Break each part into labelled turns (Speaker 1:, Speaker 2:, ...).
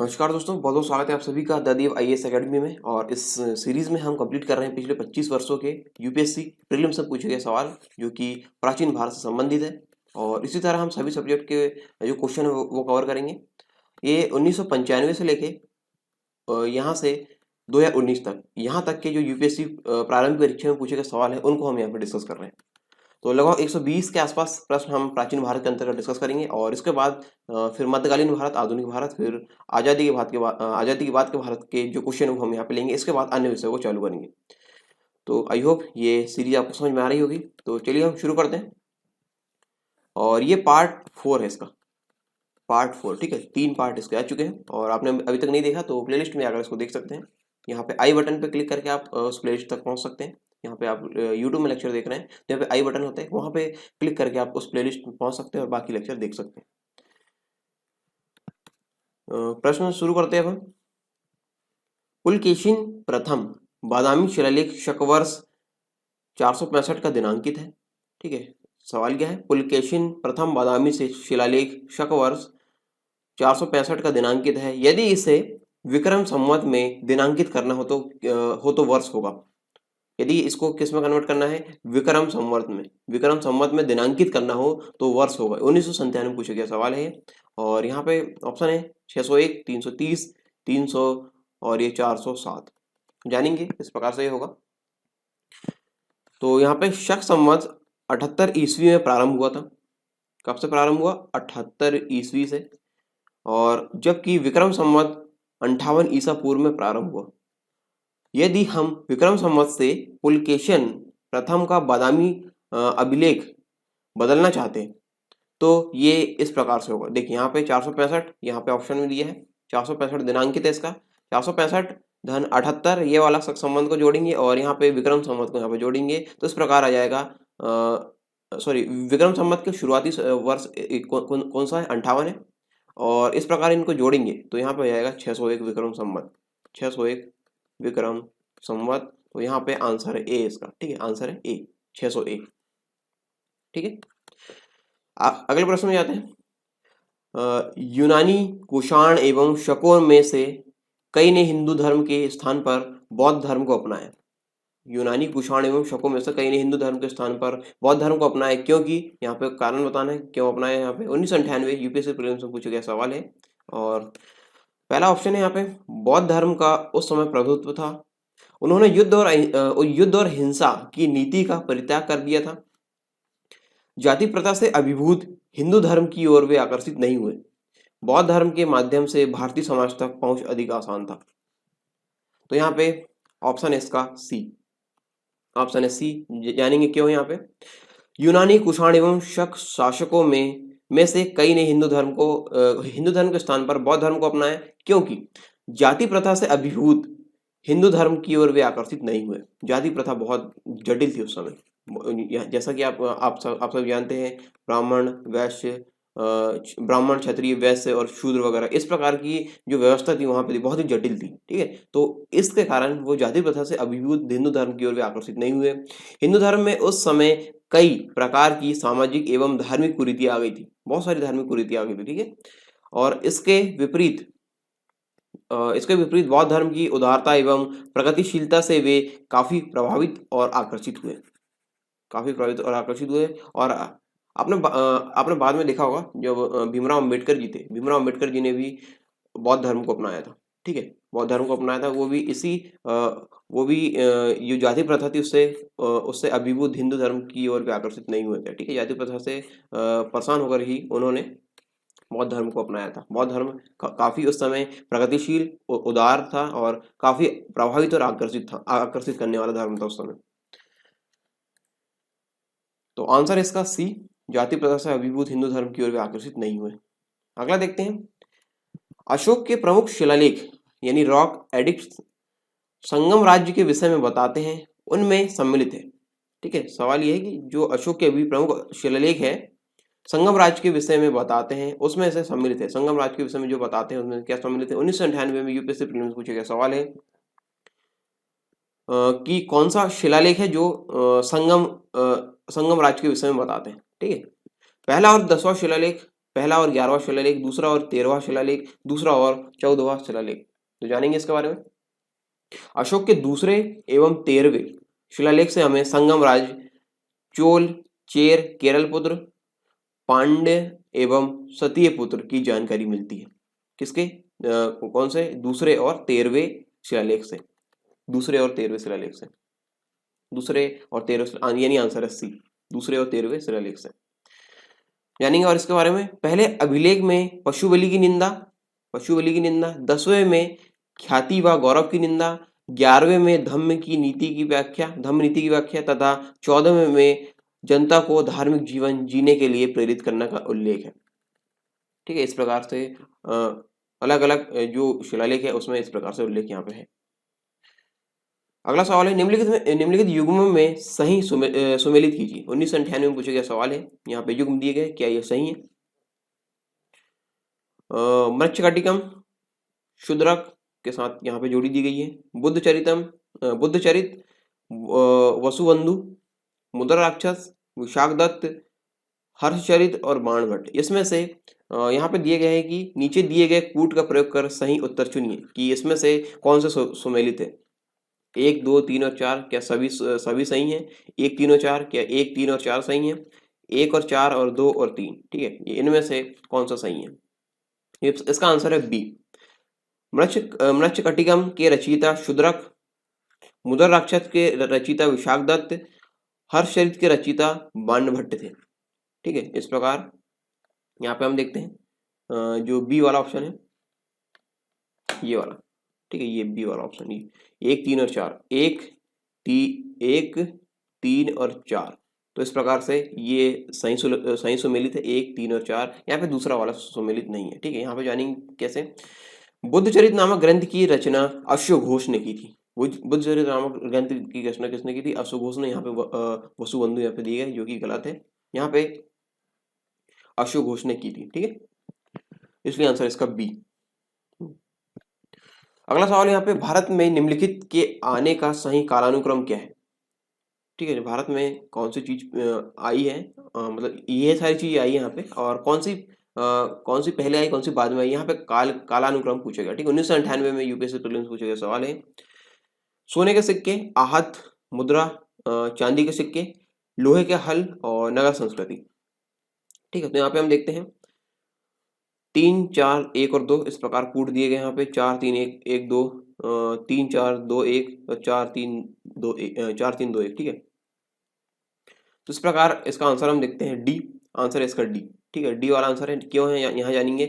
Speaker 1: नमस्कार दोस्तों, बहुत बहुत स्वागत है आप सभी का द देव आईएएस एकेडमी में। और इस सीरीज में हम कंप्लीट कर रहे हैं पिछले 25 वर्षों के यूपीएससी प्रीलिम्स से पूछे गए सवाल जो कि प्राचीन भारत से संबंधित है। और इसी तरह हम सभी सब्जेक्ट के जो क्वेश्चन है वो कवर करेंगे। ये 1995 से लेके यहाँ से 2019 तक, यहाँ तक के जो यूपीएससी प्रारंभिक परीक्षा में पूछे गए सवाल है उनको हम यहाँ पे डिस्कस कर रहे हैं। तो लगभग 120 के आसपास प्रश्न हम प्राचीन भारत के अंतर्गत डिस्कस करेंगे। और इसके बाद फिर मध्यकालीन भारत, आधुनिक भारत, फिर आज़ादी के बाद के भारत के जो क्वेश्चन है वो हम यहाँ पे लेंगे। इसके बाद अन्य विषयों को चालू करेंगे। तो आई होप ये सीरीज आपको समझ में आ रही होगी। तो चलिए हम शुरू करते हैं। और ये पार्ट 4 है इसका, पार्ट 4। ठीक है, 3 पार्ट इसके आ चुके हैं और आपने अभी तक नहीं देखा तो प्लेलिस्ट में आकर इसको देख सकते हैं। यहाँ पे आई बटन पे क्लिक करके आप उस प्लेलिस्ट तक पहुँच सकते हैं। यहाँ पे आप यूट्यूब में लेक्चर देख रहे हैं तो यहाँ पे आई बटन होता है, वहाँ पे क्लिक करके आप उस प्लेलिस्ट में पहुँच सकते हैं और बाकी लेक्चर देख सकते हैं। प्रश्न शुरू करते हैं अब हम। पुलकेशिन प्रथम बादामी शिलालेख शक वर्ष 465 का दिनांकित है। ठीक है, सवाल क्या है? पुलकेशिन प्रथम बादामी से शिलालेख शक वर्ष 465 का दिनांकित है। यदि इसे विक्रम संवत में दिनांकित करना हो तो वर्ष होगा। यदि इसको किस में कन्वर्ट करना है? विक्रम संवत में दिनांकित करना हो तो वर्ष होगा। 1997 पूछा गया सवाल है। और यहाँ पे ऑप्शन है 601, 330, 300 और ये 407। जानेंगे किस प्रकार से ये होगा। तो यहाँ पे शक संवत 78 ईस्वी में प्रारंभ हुआ था। कब से प्रारंभ हुआ? 78 ईस्वी से। और जबकि विक्रम संवत 58 ईसा पूर्व में प्रारंभ हुआ। यदि हम विक्रम संवत से पुलकेशिन प्रथम का बादामी अभिलेख बदलना चाहते हैं तो ये इस प्रकार से होगा। देखिए यहाँ पे 465, यहाँ पे ऑप्शन में दिया है 465 दिनांकित है इसका। 465 धन 78 ये वाला शक संबंध को जोड़ेंगे और यहाँ पे विक्रम संवत को यहाँ पे जोड़ेंगे तो इस प्रकार आ जाएगा। सॉरी, विक्रम संवत के शुरुआती वर्ष कौन सा है? 58 है। और इस प्रकार इनको जोड़ेंगे तो यहाँ पे आ जाएगा 601 विक्रम संवत, 601 विक्रम संवत। तो यहाँ पे आंसर है ए इसका। ठीक है, आंसर है ए, 601। ठीक है, अगले प्रश्न में जाते हैं। यूनानी, कुषाण एवं शकों में से कई ने हिंदू धर्म के स्थान पर बौद्ध धर्म को अपनाया। यूनानी, कुषाण एवं शकों में से कई ने हिंदू धर्म के स्थान पर बौद्ध धर्म को अपनाया। क्योंकि यहाँ पे कारण बताना है क्यों अपनाया। यहाँ पे 1998 यूपीएससी प्रीलिम्स में पूछा गया सवाल है। और पहला ऑप्शन है यहाँ पे, बौद्ध धर्म का उस समय प्रभुत्व था। उन्होंने युद्ध और हिंसा की नीति का परित्याग कर दिया था। जाति प्रथा से अभिभूत हिंदू धर्म की ओर वे आकर्षित नहीं हुए। बौद्ध धर्म के माध्यम से भारतीय समाज तक पहुंच अधिक आसान था। तो यहाँ पे ऑप्शन है इसका सी, ऑप्शन है सी। जानेंगे क्यों। यहाँ पे यूनानी, कुषाण एवं शक शासकों में से कई ने हिंदू धर्म के स्थान पर बौद्ध धर्म को अपनाया। क्योंकि जाति प्रथा से अभिभूत हिंदू धर्म की ओर वे आकर्षित नहीं हुए। जाति प्रथा बहुत जटिल थी उस समय। जैसा कि आप सब जानते हैं, ब्राह्मण, क्षत्रिय, वैश्य और शूद्र वगैरह इस प्रकार की जो व्यवस्था थी वहां पे बहुत ही जटिल थी। ठीक है, तो इसके कारण वो जाति प्रथा से अभिभूत हिंदू धर्म की ओर वे आकर्षित नहीं हुए। हिंदू धर्म में उस समय कई प्रकार की सामाजिक एवं धार्मिक कुरीतियां आ गई थी, बहुत सारी धार्मिक कुरीतियां आ गई थी। ठीक है, और इसके विपरीत बौद्ध धर्म की उदारता एवं प्रगतिशीलता से वे काफी प्रभावित और आकर्षित हुए। और आपने बाद में देखा होगा जब भीमराव अम्बेडकर जी थे, भीमराव अम्बेडकर जी ने भी बौद्ध धर्म को अपनाया था। ठीक है, बौद्ध धर्म को अपनाया था। वो भी ये जाति प्रथा थी उससे अभिभूत हिंदू धर्म की ओर भी आकर्षित नहीं हुए थे। ठीक है, जाति प्रथा से परेशान होकर ही उन्होंने बौद्ध धर्म को अपनाया था। बौद्ध धर्म काफी उस समय प्रगतिशील, उदार था और काफी प्रभावित और आकर्षित करने वाला धर्म था उस समय। तो आंसर इसका सी, जाति प्रथा से अभिभूत हिंदू धर्म की ओर वे आकर्षित नहीं हुए। अगला देखते हैं। अशोक के प्रमुख शिलालेख यानी रॉक एडिक्ट्स संगम राज्य के विषय में बताते हैं, उनमें सम्मिलित है। ठीक है, सवाल यह है कि जो अशोक के अभी प्रमुख शिलालेख है संगम राज्य के विषय में बताते हैं उसमें से सम्मिलित है। संगम राज्य के विषय में जो बताते हैं उसमें क्या सम्मिलित है? 1998 में यूपीएससी प्रीलिम्स पूछा गया सवाल है कि कौन सा शिलालेख है जो संगम राज्य के विषय में बताते हैं। ठीक है, पहला और 10वां शिलालेख पहला और 11वां शिलालेख, दूसरा और 13वां शिलालेख, दूसरा और 14वां शिलालेख। तो जानेंगे इसके बारे में। अशोक के दूसरे एवं 13वें शिलालेख से हमें संगम राज्य, चोल, चेर, केरल पुत्र, पांड्य एवं सतीय पुत्र की जानकारी मिलती है। किसके कौन से? दूसरे और 13वें शिलालेख से। दूसरे और 13वें शिलालेख से। दूसरे और 13वें यानी आंसर है सी, दूसरे और 13वें शिलालेख से जानेंगे। और इसके बारे में पहले अभिलेख में पशु बलि की निंदा, 10वें में ख्याति व गौरव की निंदा, 11वें में धम्म नीति की व्याख्या तथा 14वें में जनता को धार्मिक जीवन जीने के लिए प्रेरित करने का उल्लेख है। ठीक है, इस प्रकार से अलग अलग जो शिलालेख है उसमें इस प्रकार से उल्लेख यहाँ पे है। अगला सवाल है निम्नलिखित युग्म में सही सुमेलित कीजिए। 1998 में पूछा गया सवाल है। यहाँ पे युग्म दिए गए, क्या ये सही है? मृच्छकटिकम शूद्रक के साथ यहाँ पे जोड़ी दी गई है। बुद्धचरित, वसुबंधु, मुद्राराक्षस, विशाखदत्त, हर्षचरित और बाणभट्ट। इसमें से यहाँ पे दिए गए है कि नीचे दिए गए कूट का प्रयोग कर सही उत्तर चुनिए कि इसमें से कौन से सुमेलित है। 1, 2, 3 और 4 क्या सभी सही हैं? 1, 3 और 4 क्या 1, 3 और 4 सही हैं? 1 और 4 और 2 और 3। ठीक है, ये इनमें से कौन सा सही है? इसका आंसर है बी। मृच्छकटिकम के रचयिता शूद्रक, मुद्राराक्षस के रचयिता विशाखदत्त, हर्षचरित के रचयिता बाणभट्ट थे। ठीक है, इस प्रकार यहाँ पे हम देखते हैं जो बी वाला ऑप्शन है, ये वाला। ठीक है, ये बी वाला ऑप्शन, ये 1, 3 और 4, 1, 3 और 4। तो इस प्रकार से ये सही सुमेलित है 1, 3 और 4। यहाँ पे दूसरा वाला सुमेलित नहीं है। ठीक है, यहाँ पे जानेंगे कैसे। बुद्धचरित नामक ग्रंथ की रचना अश्व घोष ने की थी। बुद्धचरित नामक ग्रंथ की रचना किसने की थी? अश्व घोष ने। यहाँ पे वसुबंधु यहाँ पे दिए गए, जो कि गलत है। यहाँ पे अश्व घोष ने की थी। ठीक है, इसलिए आंसर इसका बी। अगला सवाल यहाँ पे, भारत में निम्नलिखित के आने का सही कालानुक्रम क्या है? ठीक है, भारत में कौन सी चीज आई है, मतलब ये सारी चीज आई है यहाँ पे, और कौन सी पहले आई, कौन सी बाद में आई, यहाँ पे कालानुक्रम पूछेगा। ठीक है, 1998 में यूपीएससी प्रीलिम्स पूछे गए सवाल है। सोने के सिक्के, आहत मुद्रा, चांदी के सिक्के, लोहे के हल और नगर संस्कृति। ठीक है, तो यहाँ पे हम देखते हैं 3, 4, 1 और 2 इस प्रकार कूट दिए गए यहाँ पे। 4, 3, 1, 1, 2, 3, 4, 2, 1 और 4, 3, 2, 1। ठीक है, तो इस प्रकार इसका आंसर हम देखते हैं डी। आंसर है इसका डी। ठीक है, डी वाला आंसर है। क्यों है यहाँ जानेंगे।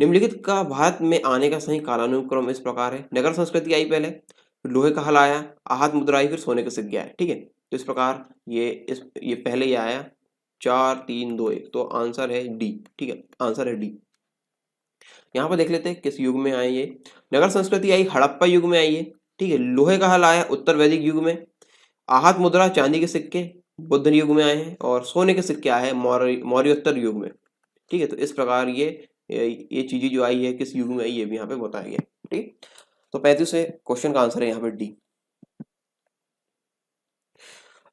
Speaker 1: निम्नलिखित का भारत में आने का सही कालानुक्रम इस प्रकार है। नगर संस्कृति आई पहले, लोहे का हल आया, आहत मुद्रा आई, फिर सोने के सिक्के आए। ठीक है, तो इस प्रकार ये पहले ही आया 4, 3, 2, 1। तो आंसर है डी। ठीक है, आंसर है डी। यहाँ पर देख लेते हैं किस युग में आए ये। नगर संस्कृति आई हड़प्पा युग में आई है। ठीक है, लोहे का हल आया उत्तर वैदिक युग में, आहत मुद्रा चांदी के सिक्के बुद्ध युग में आए हैं, और सोने के सिक्के आए हैं मौर्योत्तर युग में। ठीक है, तो इस प्रकार ये चीजें जो आई है किस युग में आई ये भी यहाँ पे बताया गया। ठीक, तो 35 से क्वेश्चन का आंसर है यहाँ पे डी।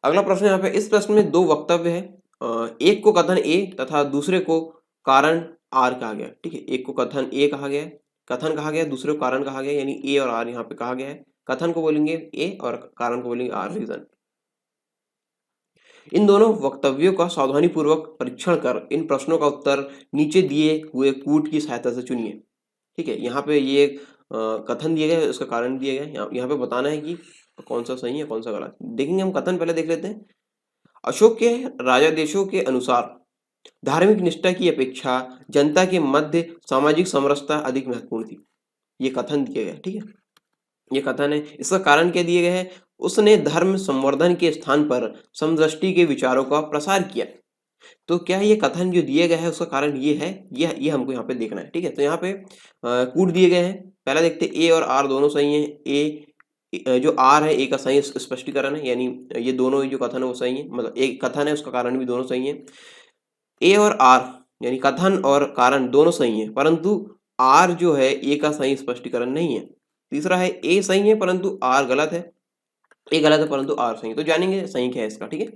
Speaker 1: अगला प्रश्न यहाँ पे, इस प्रश्न में 2 वक्तव्य है। एक को कथन ए तथा दूसरे को कारण आर कहा गया। ठीक है, एक को कथन ए कहा गया, दूसरे को कारण कहा गया, यानी ए और आर यहाँ पे कहा गया है। कथन को बोलेंगे ए और कारण को बोलेंगे आर, रीजन। इन दोनों वक्तव्यों का सावधानी पूर्वक परीक्षण कर इन प्रश्नों का उत्तर नीचे दिए हुए कूट की सहायता से चुनिए। ठीक है, यहाँ पे ये कथन दिए गए, उसका कारण दिए गए। यहाँ पे बताना है कि कौन सा सही है कौन सा गलत। देखेंगे हम कथन पहले देख लेते हैं। अशोक के राजादेशों के अनुसार धार्मिक निष्ठा की अपेक्षा जनता के मध्य सामाजिक समरसता अधिक महत्वपूर्ण थी। ये कथन दिया गया। ठीक है, ये कथन है। इसका कारण क्या दिए गए है? उसने धर्म संवर्धन के स्थान पर समदृष्टि के विचारों का प्रसार किया। तो क्या ये कथन जो दिए गए है उसका कारण ये है, ये हमको यहाँ पे देखना है। ठीक है, तो यहाँ पे कूट दिए गए हैं। पहला देखते हैं ए और आर दोनों सही हैं। ए जो आर है ए का सही स्पष्टीकरण है, यानी ये दोनों जो कथन है वो सही है, मतलब एक कथन है उसका कारण भी दोनों सही है। ए और आर यानी कथन और कारण दोनों सही है, परंतु आर जो है ए का सही स्पष्टीकरण नहीं है। तीसरा है ए सही है परंतु आर गलत है, ए गलत है परंतु आर सही है। तो जानेंगे सही क्या है इसका। ठीक है,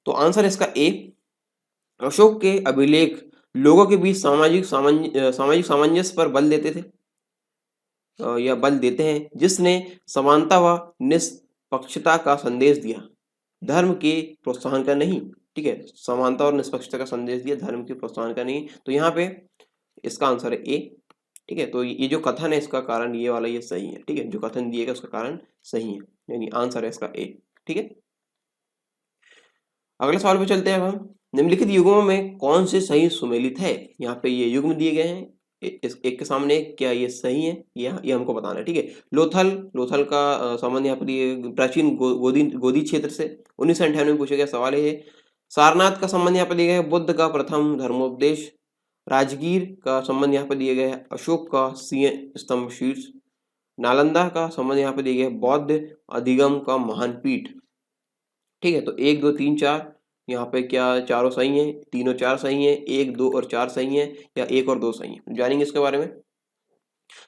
Speaker 1: तो आंसर है इसका ए। अशोक के अभिलेख लोगों के बीच सामाजिक सामंजस्य पर बल देते थे या बल देते हैं, जिसने समानता व निष्पक्षता का संदेश दिया, धर्म के प्रोत्साहन का नहीं। ठीक है, समानता और निष्पक्षता का संदेश दिया, धर्म के प्रोत्साहन का नहीं। तो यहाँ पे इसका आंसर है ए। ठीक है, तो ये जो कथन है इसका कारण ये वाला ये सही है। ठीक है, जो कथन दिएगा उसका कारण सही है, यानी आंसर है इसका ए। ठीक है, अगले सवाल पे चलते हैं। अब हम निम्नलिखित युग्मों में कौन से सही सुमेलित है। यहाँ पे ये युग्म दिए गए हैं, इस एक के सामने क्या ये सही है, ये हमको बताना है। ठीक है, लोथल लोथल का संबंध यहाँ पर ये प्राचीन गोदी क्षेत्र से 1998 में पूछा गया सवाल है ये। सारनाथ का संबंध यहाँ पर दिया गया है बुद्ध का प्रथम धर्मोपदेश। राजगीर का संबंध यहाँ पर दिया गया है अशोक का सिंह स्तंभ शीर्ष। नालंदा का संबंध यहाँ पे दिया गया है बौद्ध अधिगम का महान पीठ। ठीक है, तो 1 2 3 4 यहाँ पे क्या चारों सही हैं, तीनों चार सही हैं, 1 2 और 4 सही हैं, या 1 और 2 सही हैं, जानेंगे इसके बारे में।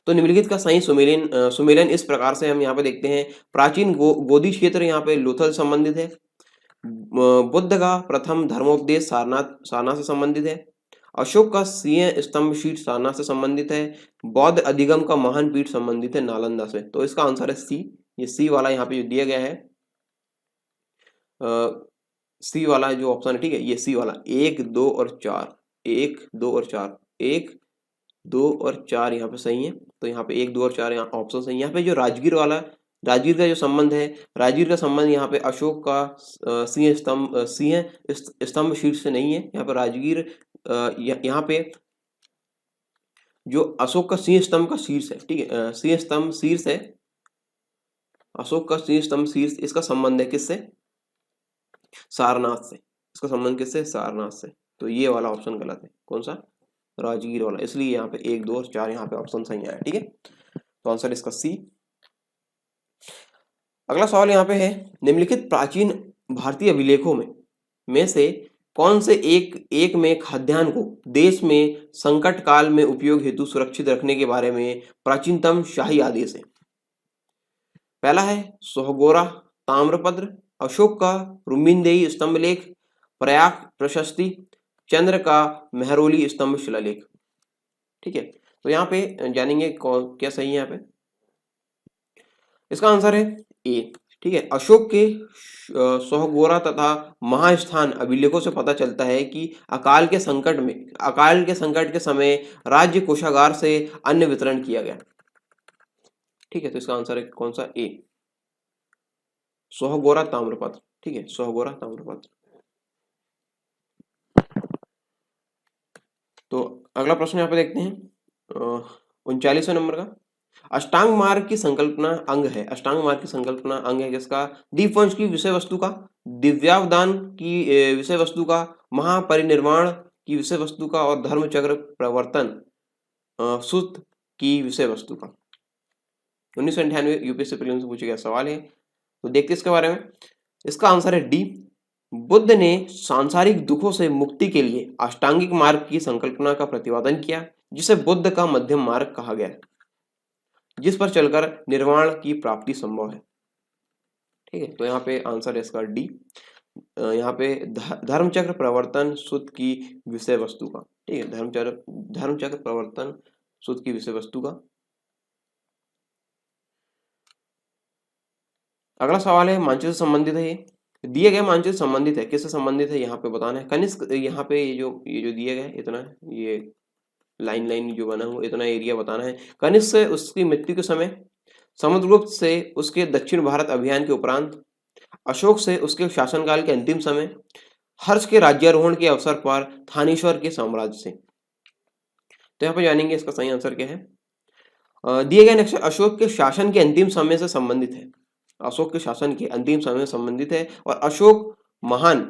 Speaker 1: तो निम्नलिखित का सही सुमेलन इस प्रकार से हम यहाँ पे देखते हैं। प्राचीन गोदी क्षेत्र यहाँ पे लोथल संबंधित है। बुद्ध का प्रथम धर्मोपदेश सारनाथ से संबंधित है। अशोक का सिंह स्तंभ शीर्ष सारनाथ से संबंधित है। बौद्ध अधिगम का महान पीठ संबंधित है नालंदा से। तो इसका आंसर है सी। ये सी वाला यहाँ पे जो दिया गया है, सी वाला जो ऑप्शन है, ठीक है, ये सी वाला 1 2 और 4, 1 2 और 4, 1 2 और 4 यहाँ पे सही है। तो यहाँ पे 1 2 और 4 यहाँ ऑप्शन सही है। यहाँ पे जो राजगीर वाला, राजगीर का जो संबंध है, राजगीर का संबंध यहाँ पे अशोक का सिंह स्तंभ शीर्ष से नहीं है। यहाँ पे राजगीर यहाँ पे जो अशोक का सिंह स्तंभ का शीर्ष है, ठीक है, सिंह स्तंभ शीर्ष है, अशोक का सिंह स्तंभ शीर्ष, इसका संबंध है किससे, सारनाथ से। इसका संबंध किससे, सारनाथ से। तो ये वाला ऑप्शन गलत है, कौन सा, राजगीर वाला। इसलिए यहाँ पे 1 2 और 4 यहाँ पे ऑप्शन सही आया। ठीक है, तो आंसर इसका सी। अगला सवाल यहाँ पे है, निम्नलिखित प्राचीन भारतीय अभिलेखों में से कौन से एक में खाद्यान्न को देश में संकट काल में उपयोग हेतु सुरक्षित रखने के बारे में प्राचीनतम शाही आदेश है। पहला है सोहगोरा ताम्रपत्र, अशोक का रुम्मीनदेही स्तंभ लेख, प्रयाग प्रशस्ति, चंद्र का मेहरौली स्तंभ शिलालेख। ठीक है, तो यहाँ पे जानेंगे क्या सही है। यहाँ पे इसका आंसर है ए। ठीक है, अशोक के सोहगोरा तथा महास्थान अभिलेखों से पता चलता है कि अकाल के संकट के समय राज्य कोषागार से अन्न वितरण किया गया। ठीक है, तो इसका आंसर है कौन सा, ए, सोहगोरा ताम्रपत्र। ठीक है, सोहगोरा ताम्रपत्र। तो अगला प्रश्न यहाँ पे देखते हैं 39वें नंबर का। अष्टांग मार्ग की संकल्पना अंग है। अष्टांग मार्ग की संकल्पना अंग है किसका, दीपवंश की विषय वस्तु का, दिव्यावदान की विषय वस्तु का, महापरिनिर्वाण की विषय वस्तु का, और धर्मचक्र प्रवर्तन सूत्र की विषय वस्तु का। 1998 यूपीएससी प्रीलिम्स से पूछा गया सवाल है, तो देखते इसके बारे में। इसका आंसर है डी। बुद्ध ने सांसारिक दुखों से मुक्ति के लिए अष्टांगिक मार्ग की संकल्पना का प्रतिपादन किया, जिसे बुद्ध का मध्यम मार्ग कहा गया, जिस पर चलकर निर्वाण की प्राप्ति संभव है। ठीक है, तो यहाँ पे आंसर है इसका डी। यहाँ पे धर्मचक्र प्रवर्तन सूत्र की विषय वस्तु का। ठीक है, धर्मचक्र प्रवर्तन सूत्र की विषय वस्तु का। अगला सवाल है मानचित्र से संबंधित है। ये दिए गए मानचित्र संबंधित है, किससे संबंधित है यहाँ पे बताना है। कनिष्क, यहाँ पे ये जो दिए गए इतना, ये लाइन जो बना हुआ इतना एरिया बताना है। कनिष्क से उसकी मृत्यु के समय, समुद्रगुप्त से उसके दक्षिण भारत अभियान के उपरांत, अशोक से उसके शासनकाल के अंतिम समय, हर्ष के राज्यारोहण के अवसर पर, थानेश्वर के साम्राज्य से। तो यहाँ पे जानेंगे इसका सही आंसर क्या है। दिए गए नेक्स्ट अशोक के शासन के अंतिम समय से संबंधित है। अशोक के शासन के अंतिम समय से संबंधित है। और अशोक महान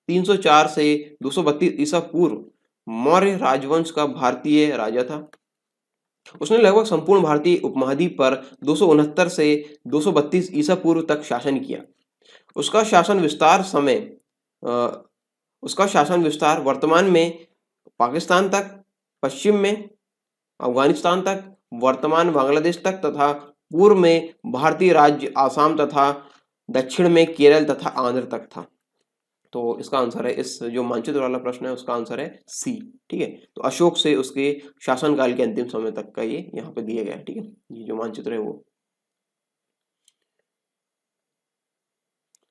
Speaker 1: 304 से 232 ईसा पूर्व मौर्य राजवंश का भारतीय राजा था। उसने लगभग संपूर्ण भारतीय उपमहाद्वीप पर 269 से 232 ईसा पूर्व तक शासन किया। उसका शासन विस्तार वर्तमान में पाकिस्तान तक, पश्चिम में अफगानिस्तान तक, वर्तमान बांग्लादेश तक तथा पूर्व में भारतीय राज्य आसाम तथा दक्षिण में केरल तथा आंध्र तक था। तो इसका आंसर है, इस जो मानचित्र वाला प्रश्न है उसका आंसर है सी। ठीक है, तो अशोक से उसके शासनकाल के अंतिम समय तक का ये यहाँ पे दिया गया है। ठीक है, ये जो मानचित्र है वो।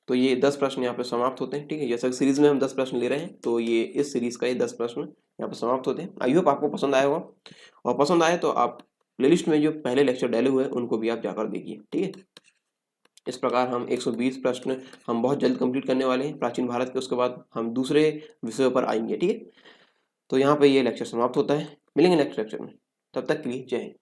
Speaker 1: तो ये 10 प्रश्न यहाँ पे समाप्त होते हैं। ठीक है, जैसा कि सीरीज में हम 10 प्रश्न ले रहे हैं, तो ये इस सीरीज का ये 10 प्रश्न यहाँ पे समाप्त होते हैं। आई होप आपको पसंद आया होगा, और पसंद आए तो आप प्लेलिस्ट में जो पहले लेक्चर डाले हुए हैं उनको भी आप जाकर देखिए। ठीक है, इस प्रकार हम 120 प्रश्न हम बहुत जल्द कंप्लीट करने वाले हैं प्राचीन भारत के। उसके बाद हम दूसरे विषयों पर आएंगे। ठीक है, तो यहाँ पे ये लेक्चर समाप्त होता है। मिलेंगे नेक्स्ट लेक्चर में, तब तक के लिए जय हिंद।